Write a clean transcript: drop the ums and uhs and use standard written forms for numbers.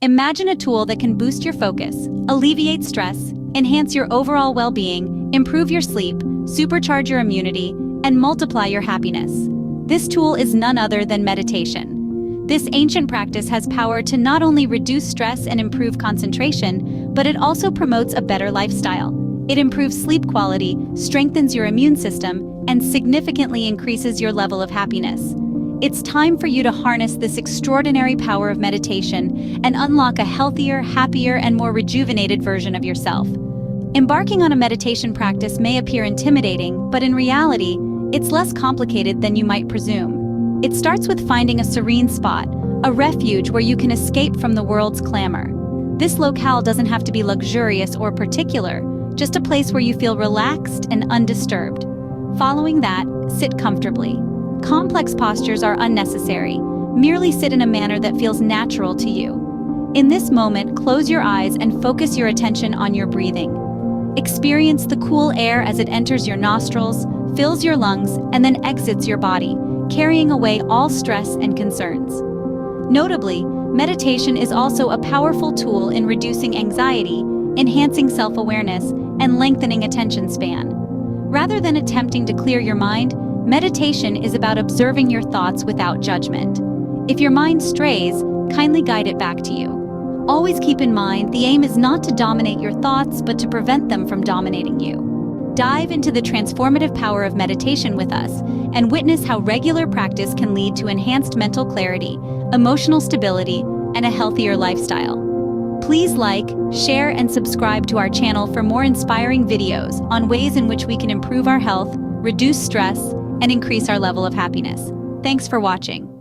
Imagine a tool that can boost your focus, alleviate stress, enhance your overall well-being, improve your sleep, supercharge your immunity, and multiply your happiness. This tool is none other than meditation. This ancient practice has power to not only reduce stress and improve concentration, but it also promotes a better lifestyle. It improves sleep quality, strengthens your immune system, and significantly increases your level of happiness. It's time for you to harness this extraordinary power of meditation and unlock a healthier, happier, and more rejuvenated version of yourself. Embarking on a meditation practice may appear intimidating, but in reality, it's less complicated than you might presume. It starts with finding a serene spot, a refuge where you can escape from the world's clamor. This locale doesn't have to be luxurious or particular, just a place where you feel relaxed and undisturbed. Following that, sit comfortably. Complex postures are unnecessary. Merely sit in a manner that feels natural to you. In this moment, close your eyes and focus your attention on your breathing. Experience the cool air as it enters your nostrils, fills your lungs, and then exits your body, carrying away all stress and concerns. Notably, meditation is also a powerful tool in reducing anxiety, enhancing self-awareness, and lengthening attention span. Rather than attempting to clear your mind, meditation is about observing your thoughts without judgment. If your mind strays, kindly guide it back to you. Always keep in mind, the aim is not to dominate your thoughts, but to prevent them from dominating you. Dive into the transformative power of meditation with us and witness how regular practice can lead to enhanced mental clarity, emotional stability, and a healthier lifestyle. Please like, share, and subscribe to our channel for more inspiring videos on ways in which we can improve our health, reduce stress, and increase our level of happiness. Thanks for watching.